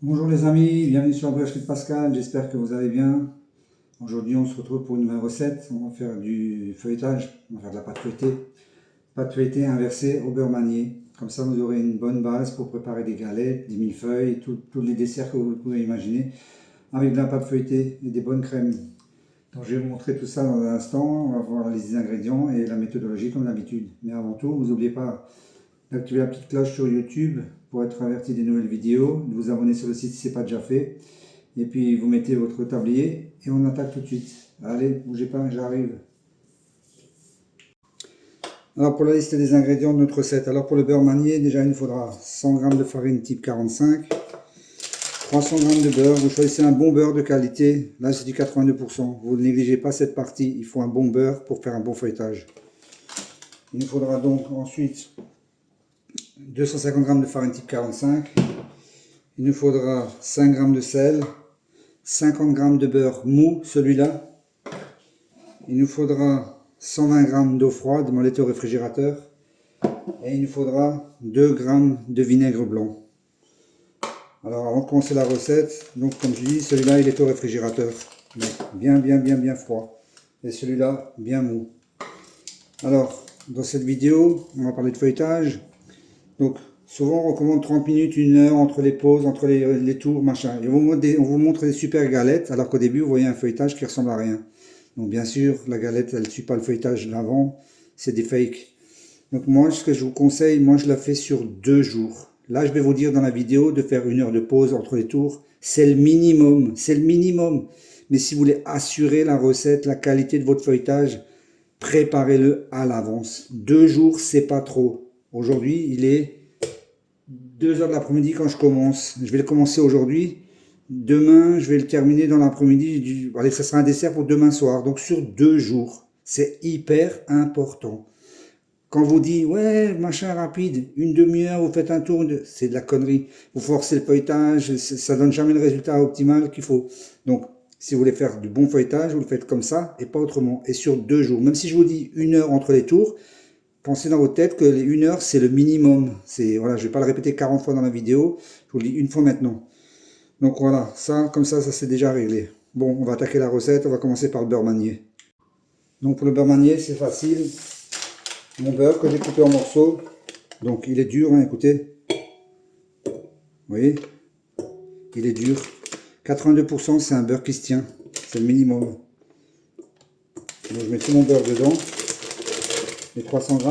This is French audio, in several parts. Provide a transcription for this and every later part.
Bonjour les amis, bienvenue sur la boulangerie de Pascal, j'espère que vous allez bien. Aujourd'hui on se retrouve pour une nouvelle recette, on va faire du feuilletage, on va faire de la pâte feuilletée inversée au beurre manié. Comme ça vous aurez une bonne base pour préparer des galettes, des millefeuilles, tous les desserts que vous pouvez imaginer avec de la pâte feuilletée et des bonnes crèmes. Donc je vais vous montrer tout ça dans un instant, on va voir les ingrédients et la méthodologie comme d'habitude. Mais avant tout, vous n'oubliez pas d'activer la petite cloche sur YouTube pour être averti des nouvelles vidéos, de vous abonner sur le site si ce n'est pas déjà fait. Et puis vous mettez votre tablier et on attaque tout de suite. Allez, bougez pas, j'arrive. Alors pour la liste des ingrédients de notre recette, alors pour le beurre manié, déjà il nous faudra 100 g de farine type 45, 300 g de beurre, vous choisissez un bon beurre de qualité, là c'est du 82%, vous ne négligez pas cette partie, il faut un bon beurre pour faire un bon feuilletage. Il nous faudra donc ensuite 250 g de farine type 45, il nous faudra 5 g de sel, 50 g de beurre mou, celui-là, il nous faudra 120 g d'eau froide, mollette au réfrigérateur, et il nous faudra 2 g de vinaigre blanc. Alors avant de commencer la recette, donc comme je dis, celui-là il est au réfrigérateur, donc bien froid, et celui-là bien mou. Alors dans cette vidéo, on va parler de feuilletage. Donc souvent on recommande 30 minutes, 1 heure entre les pauses, entre les tours, machin. Et on vous montre des super galettes, alors qu'au début vous voyez un feuilletage qui ressemble à rien. Donc bien sûr, la galette, elle ne suit pas le feuilletage d'avant, c'est des fakes. Donc moi, ce que je vous conseille, moi je la fais sur 2 jours. Là, je vais vous dire dans la vidéo de faire 1 heure de pause entre les tours. C'est le minimum, c'est le minimum. Mais si vous voulez assurer la recette, la qualité de votre feuilletage, préparez-le à l'avance. 2 jours, c'est pas trop. Aujourd'hui, il est 2 heures de l'après-midi quand je commence. Je vais le commencer aujourd'hui. Demain, je vais le terminer dans l'après-midi. Allez, ça sera un dessert pour demain soir. Donc sur 2 jours. C'est hyper important. Quand vous dites, ouais, machin rapide, 1 demi-heure, vous faites un tour, c'est de la connerie. Vous forcez le feuilletage, ça donne jamais le résultat optimal qu'il faut. Donc, si vous voulez faire du bon feuilletage, vous le faites comme ça et pas autrement. Et sur 2 jours. Même si je vous dis 1 heure entre les tours, pensez dans votre tête que les 1 heure, c'est le minimum. Voilà, je ne vais pas le répéter 40 fois dans la vidéo, je vous le dis une fois maintenant. Donc voilà, ça, comme ça c'est déjà réglé. Bon, on va attaquer la recette, on va commencer par le beurre manié. Donc pour le beurre manié, c'est facile. Mon beurre que j'ai coupé en morceaux, donc il est dur, hein, écoutez. Vous voyez, il est dur. 82% c'est un beurre qui se tient, c'est le minimum. Donc je mets tout mon beurre dedans, les 300 g,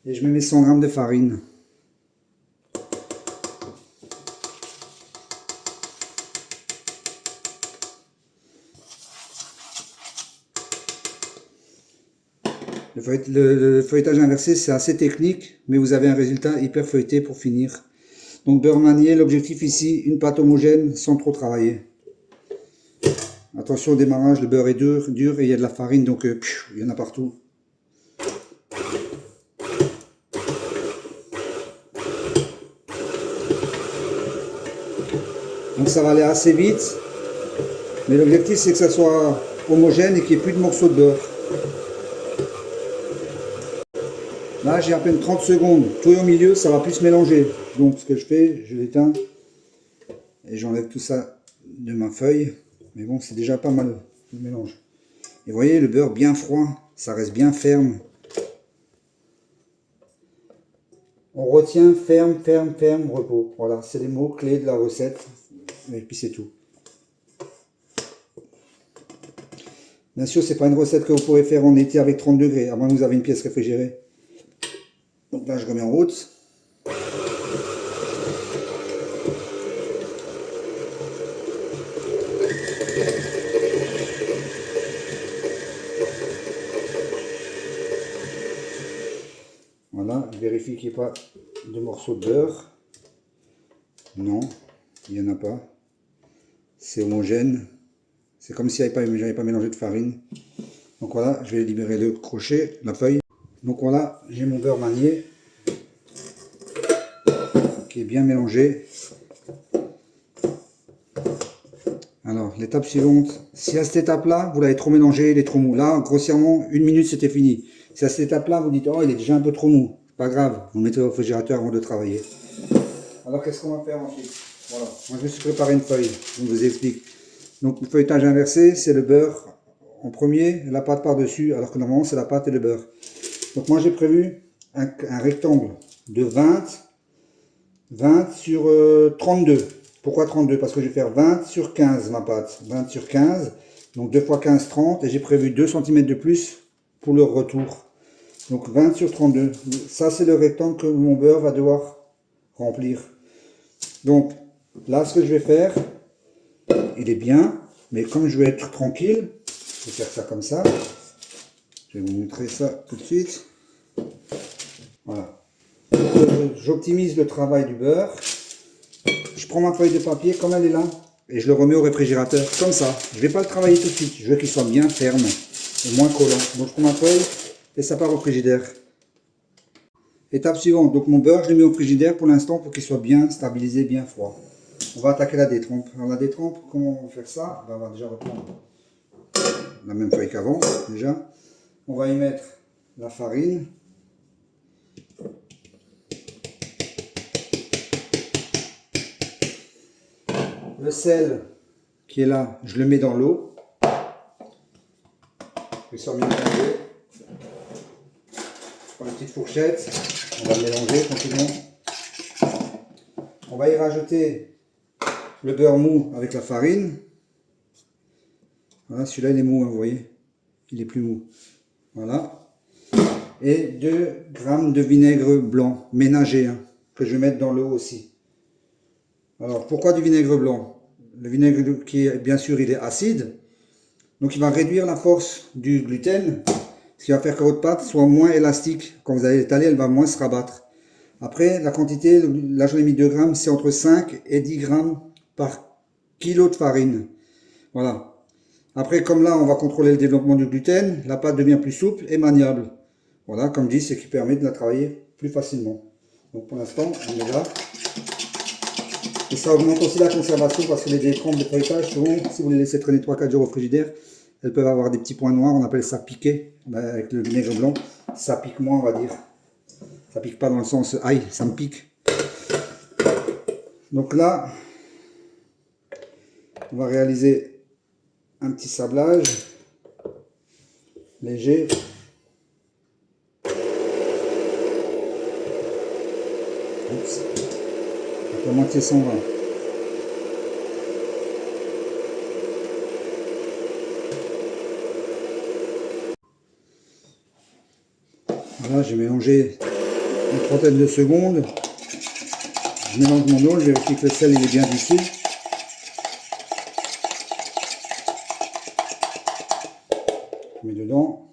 et je mets mes 100 g de farine. Le feuilletage inversé, c'est assez technique, mais vous avez un résultat hyper feuilleté pour finir. Donc beurre manié, l'objectif ici, une pâte homogène sans trop travailler. Attention au démarrage, le beurre est dur et il y a de la farine, donc il y en a partout. Donc ça va aller assez vite, mais l'objectif c'est que ça soit homogène et qu'il n'y ait plus de morceaux de beurre. Là, j'ai à peine 30 secondes. Tout est au milieu, ça va plus se mélanger. Donc, ce que je fais, je l'éteins et j'enlève tout ça de ma feuille. Mais bon, c'est déjà pas mal le mélange. Et vous voyez, le beurre bien froid, ça reste bien ferme. On retient ferme, repos. Voilà, c'est les mots clés de la recette. Et puis c'est tout. Bien sûr, c'est pas une recette que vous pourrez faire en été avec 30 degrés, à moins que vous avez une pièce réfrigérée. Donc là, je remets en route. Voilà, je vérifie qu'il n'y ait pas de morceaux de beurre. Non, il n'y en a pas. C'est homogène. C'est comme si j'avais pas mélangé de farine. Donc voilà, je vais libérer le crochet, la feuille. Donc voilà, j'ai mon beurre manié qui est bien mélangé. Alors, l'étape suivante, si à cette étape-là, vous l'avez trop mélangé, il est trop mou. Là, grossièrement, 1 minute, c'était fini. Si à cette étape-là, vous dites, oh, il est déjà un peu trop mou. Pas grave, vous le mettez au réfrigérateur avant de travailler. Alors, qu'est-ce qu'on va faire ensuite? Voilà, moi je me suis préparé une feuille, je vous explique. Donc le feuilletage inversé, c'est le beurre en premier, la pâte par-dessus, alors que normalement c'est la pâte et le beurre. Donc moi j'ai prévu un rectangle de 20 sur 32. Pourquoi 32? Parce que je vais faire 20 sur 15 ma pâte. 20 sur 15, donc 2 fois 15, 30. Et j'ai prévu 2 cm de plus pour le retour. Donc 20 sur 32. Ça c'est le rectangle que mon beurre va devoir remplir. Donc là ce que je vais faire, il est bien. Mais comme je vais être tranquille, je vais faire ça comme ça. Je vais vous montrer ça tout de suite. Voilà. J'optimise le travail du beurre. Je prends ma feuille de papier comme elle est là et je le remets au réfrigérateur comme ça. Je ne vais pas le travailler tout de suite. Je veux qu'il soit bien ferme et moins collant. Donc je prends ma feuille et ça part au frigidaire. Étape suivante. Donc mon beurre, je le mets au frigidaire pour l'instant pour qu'il soit bien stabilisé, bien froid. On va attaquer la détrempe. Alors la détrempe, comment on va faire ça? On va déjà reprendre la même feuille qu'avant déjà. On va y mettre la farine. Le sel qui est là, je le mets dans l'eau. Je sors bien mélangé. Je prends une petite fourchette. On va le mélanger tranquillement. On va y rajouter le beurre mou avec la farine. Voilà, celui-là il est mou, hein, vous voyez. Il est plus mou. Voilà. Et 2 g de vinaigre blanc ménagé, hein, que je vais mettre dans l'eau aussi. Alors, pourquoi du vinaigre blanc? Le vinaigre qui est, bien sûr, il est acide. Donc, il va réduire la force du gluten. Ce qui va faire que votre pâte soit moins élastique. Quand vous allez l'étaler, elle va moins se rabattre. Après, la quantité, là j'en ai mis 2 grammes, c'est entre 5 et 10 grammes par kilo de farine. Voilà. Après, comme là, on va contrôler le développement du gluten, la pâte devient plus souple et maniable. Voilà, comme dit, c'est ce qui permet de la travailler plus facilement. Donc pour l'instant, on est là. Et ça augmente aussi la conservation parce que les détrempes de feuilletage, souvent, si vous les laissez traîner 3-4 jours au frigidaire, elles peuvent avoir des petits points noirs, on appelle ça piquer. Avec le vinaigre blanc, ça pique moins, on va dire. Ça pique pas dans le sens aïe, ça me pique. Donc là, on va réaliser un petit sablage léger. Oups. La moitié 120. Voilà, j'ai mélangé une trentaine de secondes. Je mélange mon eau, je vérifie que le sel il est bien dissous. Je mets dedans.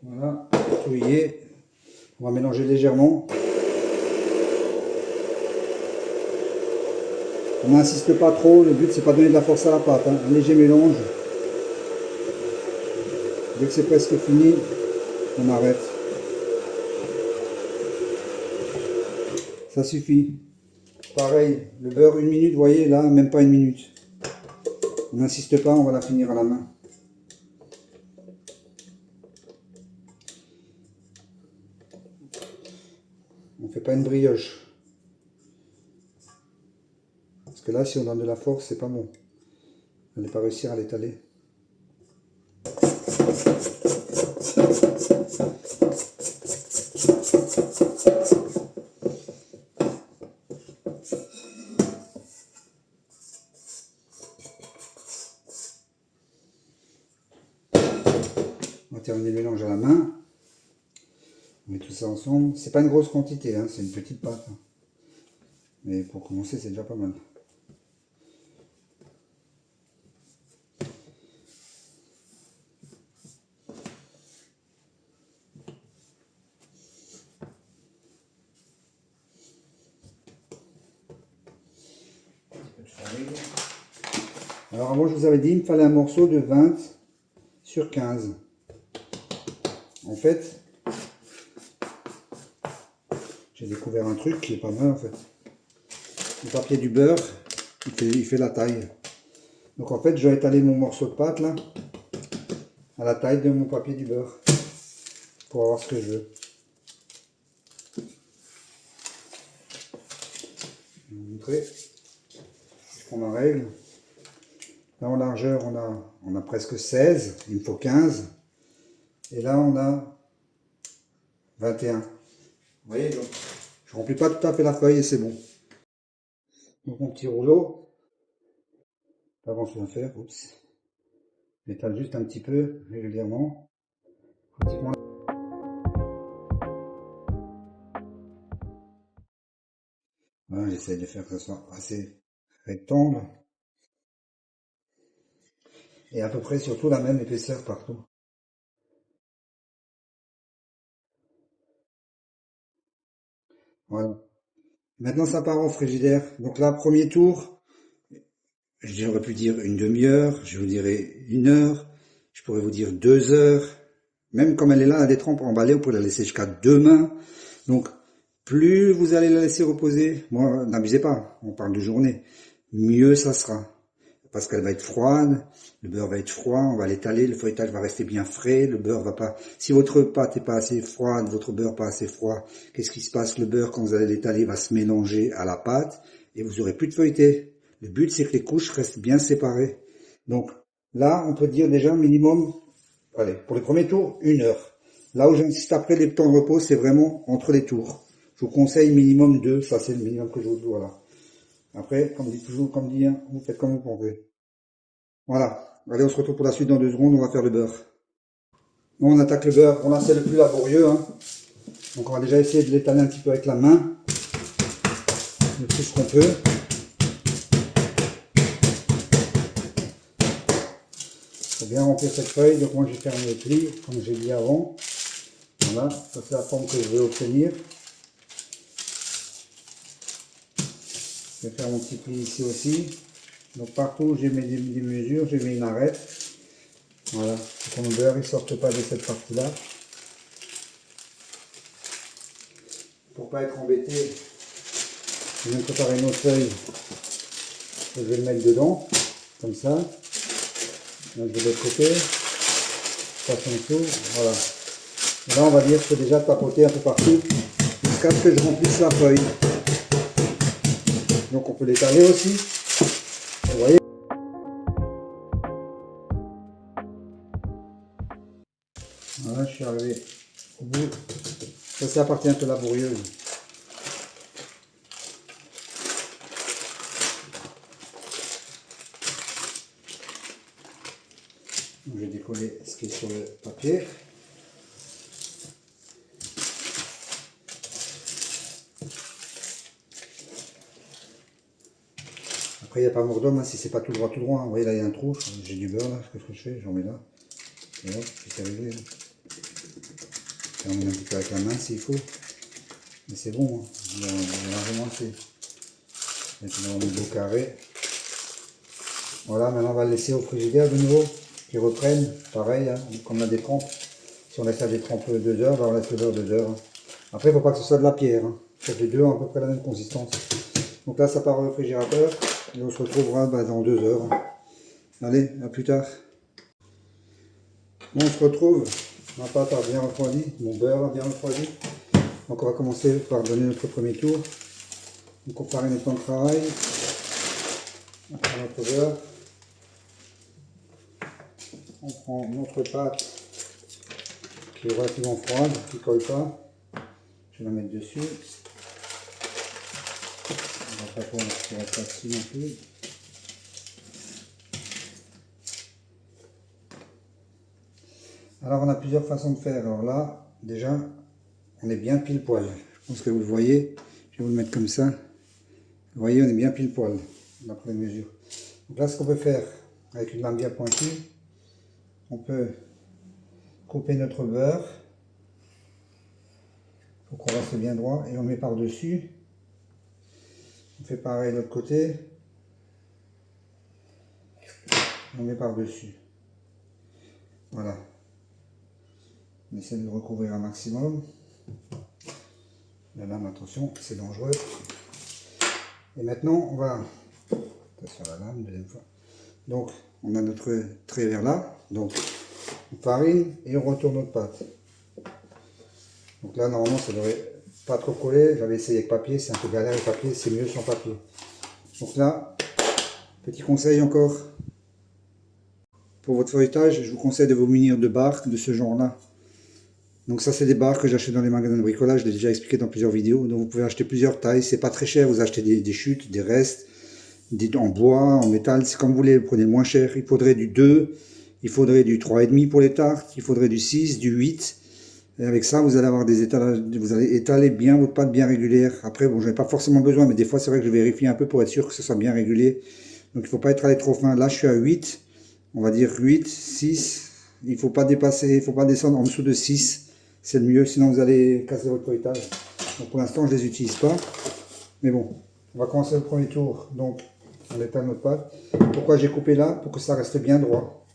Voilà, tout y est. On va mélanger légèrement. On n'insiste pas trop, le but c'est pas de donner de la force à la pâte, hein. Un léger mélange. Dès que c'est presque fini, on arrête. Ça suffit. Pareil, le beurre 1 minute, vous voyez là, même pas 1 minute. On n'insiste pas, on va la finir à la main. On ne fait pas une brioche. Parce que là, si on donne de la force, c'est pas bon. On n'allait pas réussir à l'étaler. On va terminer le mélange à la main. On met tout ça ensemble. C'est pas une grosse quantité, hein, c'est une petite pâte. Mais pour commencer, c'est déjà pas mal. Alors avant, je vous avais dit, il me fallait un morceau de 20 sur 15. En fait, j'ai découvert un truc qui est pas mal en fait. Le papier du beurre, il fait la taille. Donc en fait, je vais étaler mon morceau de pâte là, à la taille de mon papier du beurre, pour avoir ce que je veux. montrer. Je prends ma règle. Là en largeur on a presque 16, il me faut 15. Et là on a 21. Vous voyez, donc, je remplis pas tout à fait la feuille et c'est bon. Donc mon petit rouleau, pas grand chose à faire, oups. J'étale juste un petit peu régulièrement. Pratiquement. Voilà, j'essaie de faire que ça soit assez rectangle. Et à peu près surtout la même épaisseur partout. Voilà. Maintenant ça part au frigidaire. Donc là, premier tour, j'aurais pu dire une demi-heure, je vous dirais 1 heure, je pourrais vous dire 2 heures. Même comme elle est là, la détrempe emballée, vous pouvez la laisser jusqu'à demain. Donc, plus vous allez la laisser reposer, moi, n'abusez pas, on parle de journée, mieux ça sera. Parce qu'elle va être froide, le beurre va être froid, on va l'étaler, le feuilletage va rester bien frais, le beurre va pas... Si votre pâte n'est pas assez froide, votre beurre pas assez froid, qu'est-ce qui se passe? Le beurre, quand vous allez l'étaler, va se mélanger à la pâte et vous aurez plus de feuilleté. Le but, c'est que les couches restent bien séparées. Donc, là, on peut dire déjà minimum, allez, pour le premier tour, 1 heure. Là où j'insiste après les temps de repos, c'est vraiment entre les tours. Je vous conseille minimum 2, ça c'est le minimum que je vous dis, voilà. Après, comme dit toujours, comme dit, hein, vous faites comme vous pouvez. Voilà. Allez, on se retrouve pour la suite dans 2 secondes, on va faire le beurre. Bon, on attaque le beurre. Bon, là, c'est le plus laborieux, hein. Donc, on va déjà essayer de l'étaler un petit peu avec la main. Le plus qu'on peut. Il faut bien remplir cette feuille. Donc, moi, je vais faire mes plis, comme j'ai dit avant. Voilà. Ça, c'est la forme que je veux obtenir. Je vais faire mon petit pli ici aussi. Donc partout où j'ai mis des mesures, j'ai mis une arête. Voilà, pour que mon beurre ne sorte pas de cette partie-là. Pour pas être embêté, je vais me préparer une autre feuille. Je vais le mettre dedans, comme ça. Là, je vais de l'autre côté. Passe en dessous, voilà. Et là, on va dire que je peux déjà tapoter un peu partout jusqu'à ce que je remplisse la feuille. Donc on peut l'étaler aussi. Vous voyez. Voilà, je suis arrivé au bout. Ça, c'est la partie un peu laborieuse. Donc, je vais décoller ce qui est sur le papier. Après, il n'y a pas mort d'homme, hein, si c'est pas tout droit, tout droit. Vous voyez, là, il y a un trou. J'ai du beurre, là. Qu'est-ce que je fais? J'en mets là. Et hop, c'est réglé. J'en mets un petit peu avec la main s'il faut. Mais c'est bon, hein. Il y a largement assez. Maintenant, on met beau carré. Voilà, maintenant, on va le laisser au frigidaire de nouveau. Qu'il reprenne. Pareil, hein, comme la détrempe. Si on laisse la détrempe 2 heures, on laisse le beurre 2 heures. Hein. Après, il ne faut pas que ce soit de la pierre. Hein. Il faut que les deux ont à peu près la même consistance. Donc là, ça part au réfrigérateur. Et on se retrouvera dans 2 heures. Allez, à plus tard. Bon, on se retrouve. Ma pâte a bien refroidi. Mon beurre a bien refroidi. Donc on va commencer par donner notre premier tour. Donc on prépare notre temps de travail. On prend notre beurre. On prend notre pâte qui est relativement froide, qui ne colle pas. Je vais la mettre dessus. On va pas pour qu'il reste pas dessus non plus. Alors on a plusieurs façons de faire. Alors là, déjà, on est bien pile poil. Je pense que vous le voyez. Je vais vous le mettre comme ça. Vous voyez, on est bien pile poil, d'après les mesures. Donc là, ce qu'on peut faire, avec une lame bien pointue, on peut couper notre beurre. Il faut qu'on reste bien droit et on met par-dessus. On fait pareil de l'autre côté. On met par-dessus. Voilà. On essaie de le recouvrir un maximum. La lame, attention, c'est dangereux. Et maintenant, on va... Attention à la lame, deuxième fois. Donc, on a notre trait vers là. Donc, on farine et on retourne notre pâte. Donc là, normalement, ça devrait pas trop coller. J'avais essayé avec papier, c'est un peu galère avec papier, c'est mieux sans papier. Donc là, petit conseil encore. Pour votre feuilletage, je vous conseille de vous munir de barres de ce genre-là. Donc ça, c'est des barres que j'achète dans les magasins de bricolage. Je l'ai déjà expliqué dans plusieurs vidéos. Donc vous pouvez acheter plusieurs tailles. C'est pas très cher. Vous achetez des chutes, des restes, en bois, en métal. C'est comme vous voulez. Vous prenez le moins cher. Il faudrait du 2. Il faudrait du 3,5 pour les tartes. Il faudrait du 6, du 8. Et avec ça, vous allez avoir des étalages. Vous allez étaler bien votre pâte bien régulière. Après, bon, je n'ai pas forcément besoin. Mais des fois, c'est vrai que je vérifie un peu pour être sûr que ce soit bien régulier. Donc il ne faut pas étaler trop fin. Là, je suis à 8. On va dire 8, 6. Il ne faut pas dépasser. Il ne faut pas descendre en dessous de 6. C'est le mieux, sinon vous allez casser votre feuilletage. Donc pour l'instant, je ne les utilise pas. Mais bon, on va commencer le premier tour. Donc, on étale notre pâte. Pourquoi j'ai coupé là? Pour que ça reste bien droit.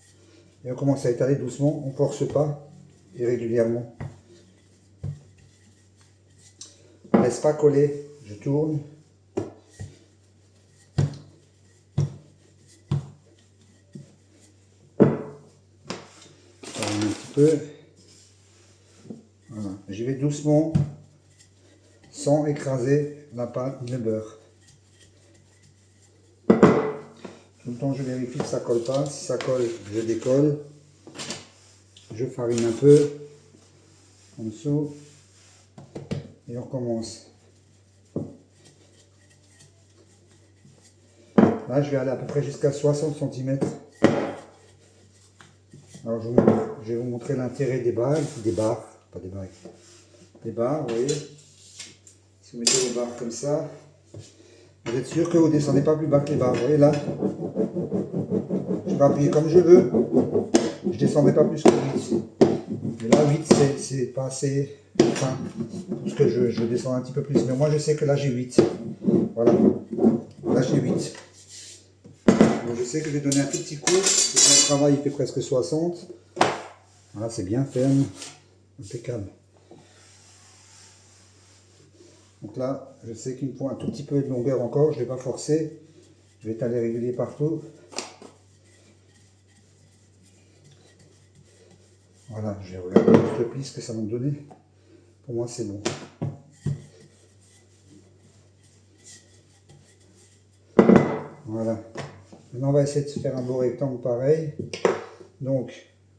Et on commence à étaler doucement. On ne force pas. Et régulièrement. On ne laisse pas coller. Je tourne. Un petit peu. Voilà. J'y vais doucement, sans écraser la pâte ni le beurre. Tout le temps, je vérifie que ça colle pas. Si ça colle, je décolle. Je farine un peu en dessous et on recommence. Là, je vais aller à peu près jusqu'à 60 cm. Alors, je vais vous montrer l'intérêt des barres, pas des barres, des barres, vous voyez. Si vous mettez vos barres comme ça, vous êtes sûr que vous ne descendez pas plus bas que les barres. Vous voyez là, je peux appuyer comme je veux, je ne descendrai pas plus que 8. Mais là, 8, c'est pas assez fin, parce que je descends un petit peu plus. Mais moi, je sais que là, j'ai 8. Voilà, là, j'ai 8. Donc, je sais que je vais donner un tout petit coup, le travail, il fait presque 60. Voilà, c'est bien ferme, impeccable. Donc là, je sais qu'il me faut un tout petit peu de longueur encore, je ne vais pas forcer. Je vais étaler régulier partout. Voilà, je vais regarder le pli, ce que ça va me donner. Pour moi, c'est bon. Voilà. Maintenant, on va essayer de se faire un beau rectangle pareil. Donc,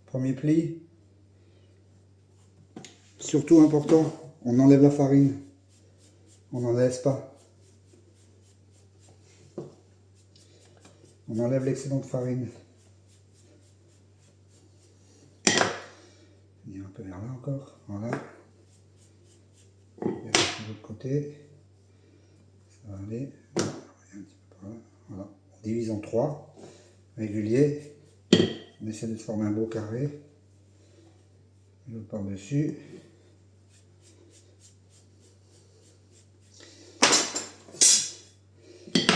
premier pli. Surtout important, on enlève la farine. On n'en laisse pas. On enlève l'excédent de farine. Venir un peu vers là encore. Voilà. Et de l'autre côté. Ça va aller. Un petit peu par là. Voilà. On divise en 3. Régulier. On essaie de se former un beau carré. L'autre par-dessus.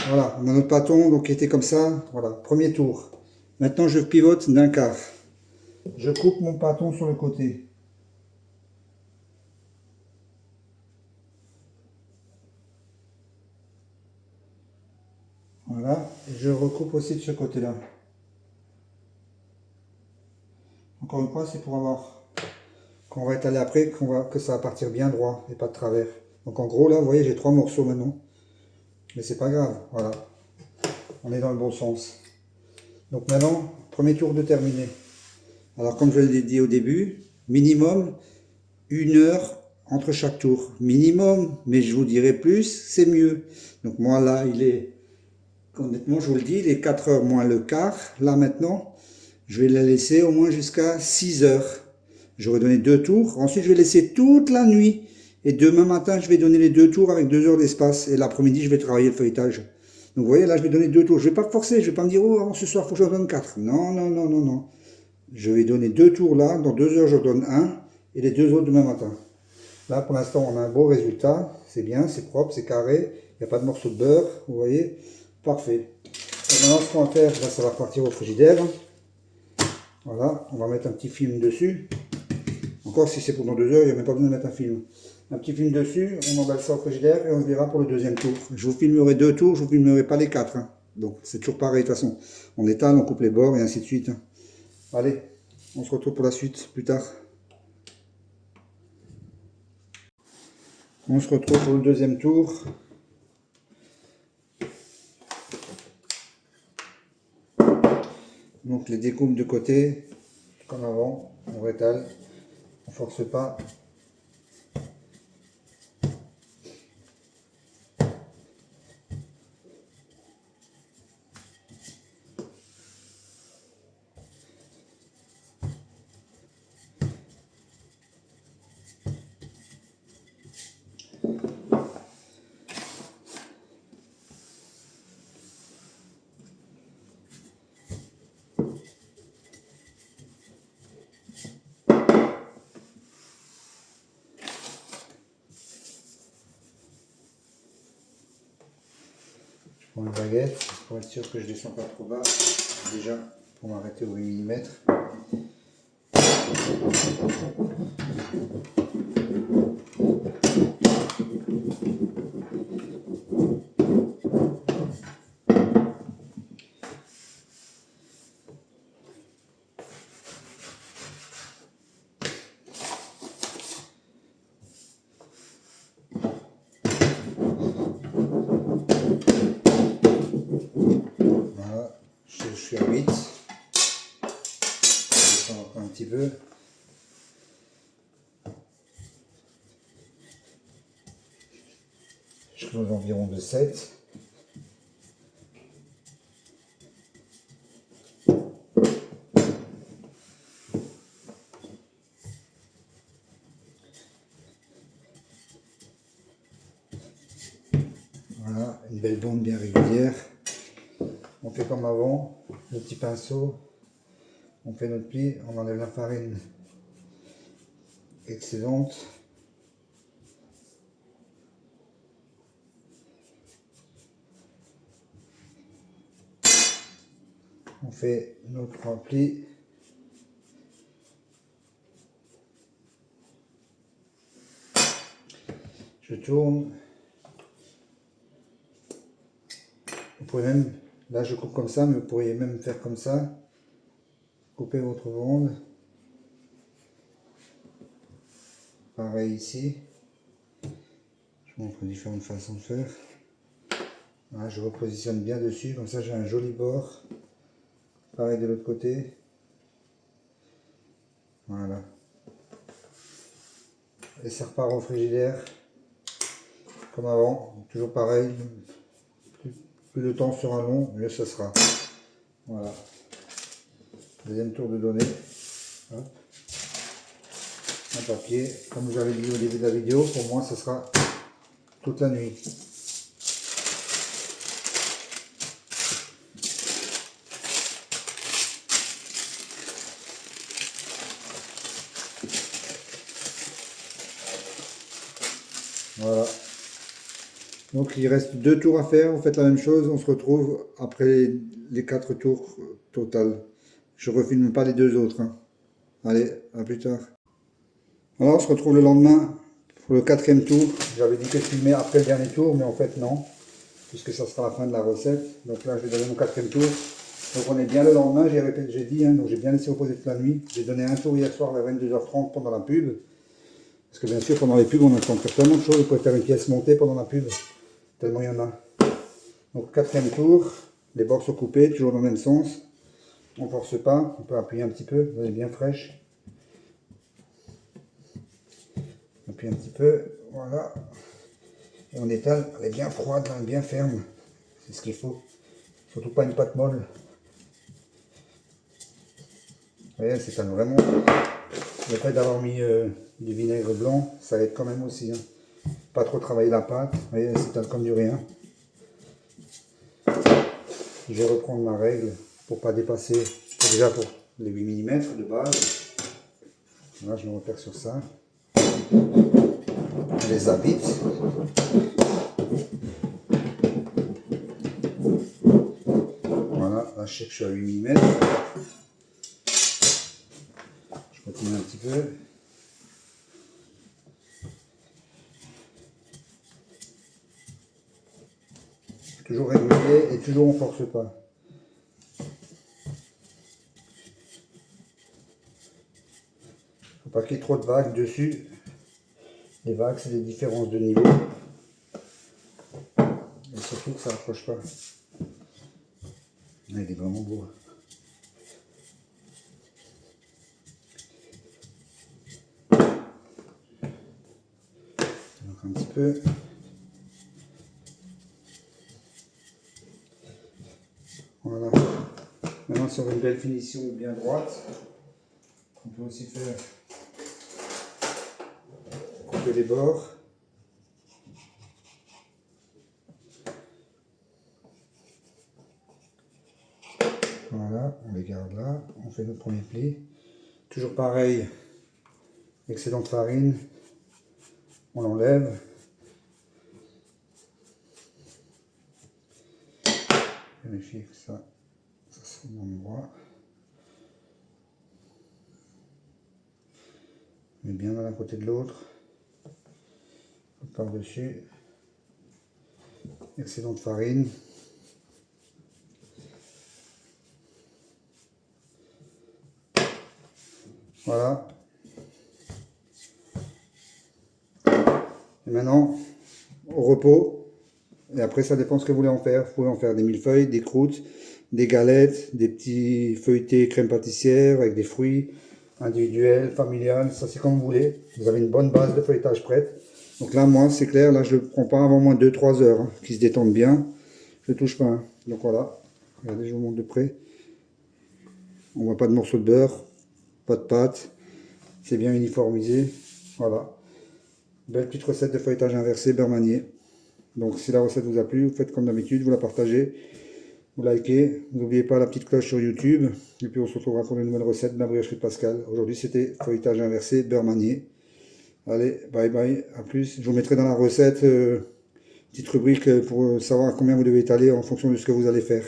Voilà, on a notre pâton donc qui était comme ça. Voilà, premier tour. Maintenant je pivote d'un quart. Je coupe mon pâton sur le côté. Voilà, et je recoupe aussi de ce côté-là. Encore une fois, c'est pour avoir, quand on va étaler après, que ça va partir bien droit et pas de travers. Donc en gros là, vous voyez, j'ai 3 morceaux maintenant. Mais c'est pas grave, voilà. On est dans le bon sens. Donc maintenant, premier tour de terminé. Alors comme je l'ai dit au début, minimum 1 heure entre chaque tour. Minimum, mais je vous dirai plus, c'est mieux. Donc moi là, il est, honnêtement je vous le dis, il est 4 heures moins le quart. Là maintenant, je vais la laisser au moins jusqu'à 6 heures. J'aurai donné 2 tours. Ensuite, je vais laisser toute la nuit. Et demain matin, je vais donner les 2 tours avec 2 heures d'espace. Et l'après-midi, je vais travailler le feuilletage. Donc vous voyez, là, je vais donner 2 tours. Je ne vais pas forcer. Je ne vais pas me dire, oh, avant ce soir, il faut que je donne 4. Non, non, non, non, non. Je vais donner 2 tours là. Dans 2 heures, je donne 1. Et les 2 autres demain matin. Là, pour l'instant, on a un beau résultat. C'est bien, c'est propre, c'est carré. Il n'y a pas de morceaux de beurre. Vous voyez, parfait. Et maintenant, ce qu'on va faire, là, ça va partir au frigidaire. Voilà, on va mettre un petit film dessus. Encore si c'est pour dans 2 heures, il n'y a même pas besoin de mettre un film. Un petit film dessus, on emballe ça au frigidaire et on se verra pour le deuxième tour. Je vous filmerai 2 tours, je ne vous filmerai pas les 4. Hein. Donc c'est toujours pareil de toute façon. On étale, on coupe les bords et ainsi de suite. Hein. Allez, on se retrouve pour la suite plus tard. On se retrouve pour le deuxième tour. Donc les découpes de côté, comme avant, on rétale, on force pas. Je prends une baguette pour être sûr que je descends pas trop bas. Déjà pour m'arrêter au 8 mm. Voilà, je suis à 8. Je descends encore un petit peu. Je close environ de 7. Voilà, une belle bande bien régulière. On fait comme avant, le petit pinceau, on fait notre pli, on enlève la farine excédente. On fait notre pli. Je tourne. Vous pouvez même, là je coupe comme ça, mais vous pourriez même faire comme ça. Couper votre bande. Pareil ici. Je vous montre différentes façons de faire. Voilà, je repositionne bien dessus, comme ça j'ai un joli bord. Pareil de l'autre côté. Voilà. Et ça repart au frigidaire. Comme avant, toujours pareil. Plus le temps sera long, mieux ça sera. Voilà. Deuxième tour de données. Hop. Un papier. Comme j'avais dit au début de la vidéo, pour moi, ça sera toute la nuit. Voilà. Donc il reste 2 tours à faire, vous faites la même chose, on se retrouve après les 4 tours total. Je ne refilme pas les 2 autres. Hein. Allez, à plus tard. Alors on se retrouve le lendemain pour le 4e tour. J'avais dit que je filmais après le dernier tour, mais en fait non, puisque ça sera la fin de la recette. Donc là je vais donner mon 4e tour. Donc on est bien le lendemain, j'ai dit, hein, donc j'ai bien laissé reposer toute la nuit. J'ai donné un tour hier soir vers 22h30 pendant la pub. Parce que bien sûr pendant les pubs on entend faire tellement de choses, vous pouvez faire une pièce montée pendant la pub. Tellement il y en a. Donc 4e tour, les bords sont coupés, toujours dans le même sens. On ne force pas, on peut appuyer un petit peu, elle est bien fraîche. Appuie un petit peu, voilà. Et on étale, elle est bien froide, elle est bien ferme. C'est ce qu'il faut. Surtout pas une pâte molle. Vous voyez, elle s'étale vraiment. Le fait d'avoir mis du vinaigre blanc, ça aide quand même aussi. Hein. Pas trop travailler la pâte, vous voyez, elle s'étale comme du rien. Je vais reprendre ma règle pour pas dépasser, déjà pour les 8 mm de base. Là, je me repère sur ça. Je les habite. Voilà, là je sais que je suis à 8 mm. Je continue un petit peu. Toujours régulier et toujours on ne force pas. Faut pas qu'il y ait trop de vagues dessus. Les vagues, c'est des différences de niveau. Et surtout que ça n'approche pas. Là, il est vraiment beau. peu. Voilà. Maintenant, sur une belle finition bien droite, on peut aussi faire couper les bords. Voilà, on les garde là. On fait notre premier pli. Toujours pareil, excédent de farine, on l'enlève. Vérifier que ça se fait au bon endroit. On met bien l'un à côté de l'autre. Par-dessus. Excédent de farine. Voilà. Et maintenant, au repos. Et après, ça dépend ce que vous voulez en faire. Vous pouvez en faire des millefeuilles, des croûtes, des galettes, des petits feuilletés crème pâtissière avec des fruits individuels, familiales. Ça, c'est comme vous voulez. Vous avez une bonne base de feuilletage prête. Donc là, moi, c'est clair. Là, je ne le prends pas avant moins 2-3 heures. Hein, qui se détendent bien. Je ne touche pas. Hein. Donc voilà. Regardez, je vous montre de près. On voit pas de morceaux de beurre. Pas de pâte. C'est bien uniformisé. Voilà. Belle petite recette de feuilletage inversé beurre manié. Donc si la recette vous a plu, vous faites comme d'habitude, vous la partagez, vous likez. N'oubliez pas la petite cloche sur YouTube. Et puis on se retrouvera pour une nouvelle recette de la briocherie de Pascal. Aujourd'hui c'était feuilletage inversé beurre manié. Allez, bye bye, à plus. Je vous mettrai dans la recette petite rubrique pour savoir combien vous devez étaler en fonction de ce que vous allez faire.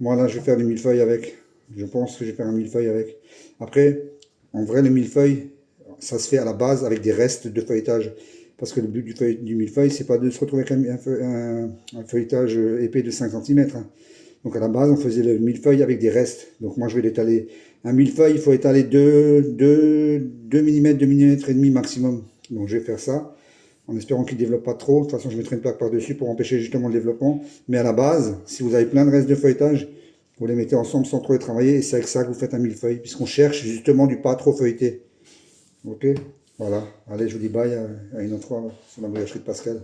Moi là je vais faire du millefeuille avec. Je pense que je vais faire un millefeuille avec. Après, en vrai le millefeuille, ça se fait à la base avec des restes de feuilletage. Parce que le but du millefeuille, c'est pas de se retrouver avec un feuilletage épais de 5 cm. Hein. Donc à la base, on faisait le millefeuille avec des restes. Donc moi, je vais l'étaler. Un millefeuille, il faut étaler 2 mm, 2 mm et demi maximum. Donc je vais faire ça, en espérant qu'il ne développe pas trop. De toute façon, je mettrai une plaque par-dessus pour empêcher justement le développement. Mais à la base, si vous avez plein de restes de feuilletage, vous les mettez ensemble sans trop les travailler. Et c'est avec ça que vous faites un millefeuille, puisqu'on cherche justement du pas trop feuilleté. Ok, voilà. Allez, je vous dis bye à une autre fois sur la briocherie de Pascal.